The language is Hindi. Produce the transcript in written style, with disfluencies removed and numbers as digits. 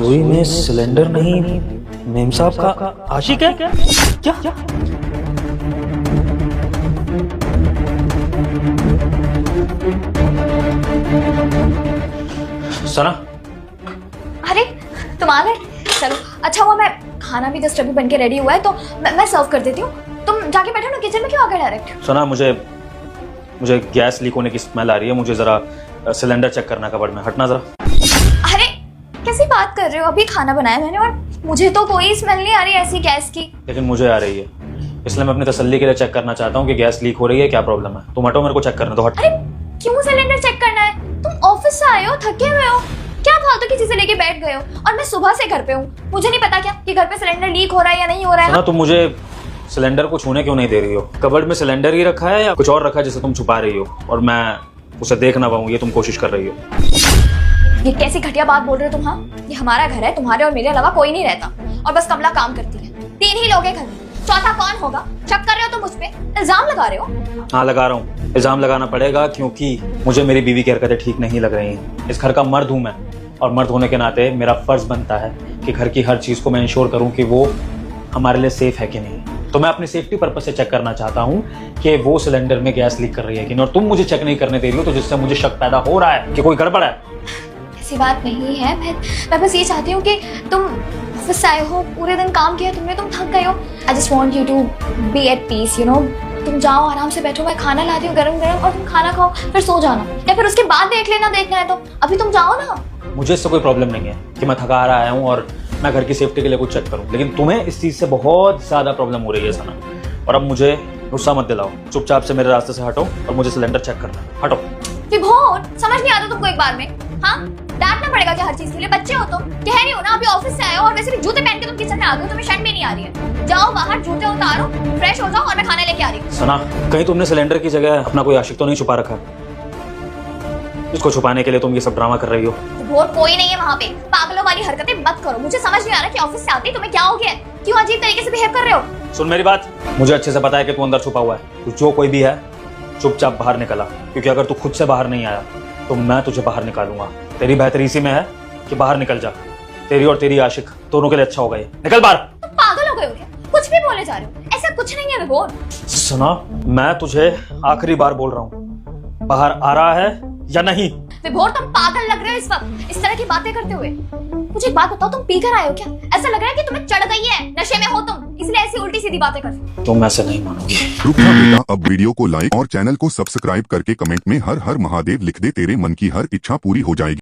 रसोई में सिलेंडर नहीं, मेम साहब का आशिक है क्या? सना, अरे तुम आ गए, चलो अच्छा हुआ। मैं खाना भी जस्ट अभी बन के रेडी हुआ है तो मैं सर्व कर देती हूँ। तुम जाके बैठो ना किचन में, क्यों आ गए डायरेक्ट? सना मुझे गैस लीक होने की स्मेल आ रही है। मुझे जरा सिलेंडर चेक करना कबर्ड में, हटना जरा। अरे कैसी बात कर रहे हो, अभी खाना बनाया मैंने और मुझे तो कोई स्मेल नहीं आ रही ऐसी गैस की। लेकिन मुझे आ रही है, इसलिए मैं अपनी तसल्ली के लिए चेक करना चाहता हूँ कि गैस लीक हो रही है, क्या प्रॉब्लम है। तुम हटो, मेरे को चेक करने दो। हट। अरे क्यों सिलेंडर चेक करना है? तुम ऑफिस से आए हो, थके हुए हो, क्या फालतू की चीजें लेके बैठ गए हो? और मैं सुबह से घर पे हूँ, मुझे नहीं पता क्या कि घर पे सिलेंडर लीक हो रहा है या नहीं हो रहा है? सना, तुम मुझे सिलेंडर को छूने क्यों नहीं दे रही हो? कबर्ड में सिलेंडर ही रखा है या कुछ और रखा है जिसे तुम छुपा रही हो और मैं उसे देख ना पाऊँ, ये तुम कोशिश कर रही हो? ये कैसी घटिया बात बोल रहे हो तुम? हाँ, ये हमारा घर है, तुम्हारे और मेरे अलावा कोई नहीं रहता और बस कमला काम करती है। 3 ही लोग हैं घर में, चौथा कौन होगा? शक कर रहे हो तुम मुझ पे, इल्जाम लगा रहे हो? हाँ, लगा रहा हूँ। इल्जाम लगाना पड़ेगा क्योंकि मुझे मेरी बीवी की हरकतें ठीक नहीं लग रही हैं। इस घर का मर्द हूँ मैं, और मर्द होने के नाते मेरा फर्ज बनता है कि घर की हर चीज को मैं इंश्योर करूँ कि वो हमारे लिए सेफ है कि नहीं। तो मैं अपनी सेफ्टी पर्पज से चेक करना चाहता हूँ कि वो सिलेंडर में गैस लीक कर रही है कि नहीं, और तुम मुझे चेक नहीं करने दे रही हो, तो जिससे मुझे शक पैदा हो रहा है कि कोई गड़बड़ है। ऐसी बात नहीं है, मैं बस ये चाहती हूँ कि तुम ऑफिस आए हो, पूरे दिन काम किया तुमने, तुम थक गए हो। I just want you to be at peace, you know. तुम जाओ आराम से बैठो, मैं खाना लाती हूँ गरम गरम, और तुम खाना खाओ फिर सो जाना, या फिर उसके बाद देख लेना, देखना है तो। अभी तुम जाओ ना। मुझे इससे कोई प्रॉब्लम नहीं है कि मैं थका रहा आया हूँ और मैं घर की सेफ्टी के लिए कुछ चेक करूँ, लेकिन तुम्हें इस चीज से बहुत ज्यादा प्रॉब्लम हो रही है सना। और अब मुझे गुस्सा मत दिलाओ, चुपचाप से मेरे रास्ते से हटो और मुझे सिलेंडर चेक करना है। हटो। विभोर, समझ नहीं आता तुमको एक बार में? हाँ, डांटना पड़ेगा क्या हर चीज के लिए? बच्चे हो तुम, कह रही हो ना अभी ऑफिस से आए हो और वैसे भी जूते पहन के तुम किचन में आ गए हो, तुम्हें शर्म भी नहीं आ रही है। जाओ बाहर, जूते उतारो, फ्रेश हो जाओ और मैं खाने लेके आ रही हूँ। सना, कहीं तुमने सिलेंडर की जगह अपना कोई आशिक तो नहीं छुपा रखा? इसको छुपाने के लिए तुम ये सब ड्रामा कर रही हो? विभोर, कोई नहीं है वहाँ पे। पागलों वाली हरकतें मत करो, मुझे समझ नहीं आ रहा कि ऑफिस से आते ही तुम्हें क्या हो गया है, क्यों अजीब तरीके से बिहेव कर रहे हो? सुन मेरी बात, मुझे अच्छे से पता है कि तू अंदर छुपा हुआ है। तू जो कोई भी है, चुपचाप बाहर निकला, क्योंकि अगर तू खुद से बाहर नहीं आया तो मैं तुझे बाहर निकालूंगा। तेरी बेहतरी इसी में है कि बाहर निकल जा, तेरी और तेरी आशिक दोनों के लिए अच्छा होगा। ये निकल बाहर। तुम पागल हो गए हो क्या? कुछ भी बोले जा रहे हो, ऐसा कुछ नहीं है विभोर। सुना, मैं तुझे आखिरी बार बोल रहा हूँ, बाहर आ रहा है या नहीं? विभोर, तुम पागल लग रहे हो इस वक्त इस तरह की बातें करते हुए। मुझे एक बात बताओ, तुम पीकर आए हो क्या? ऐसा लग रहा है कि तुम्हें चढ़ गई है, नशे में हो तुम, इसलिए ऐसी उल्टी सीधी बातें कर। तुम ऐसे नहीं मानोगी। रुक जा बेटा, अब वीडियो को लाइक और चैनल को सब्सक्राइब करके कमेंट में हर हर महादेव लिख दे, तेरे मन की हर इच्छा पूरी हो जाएगी।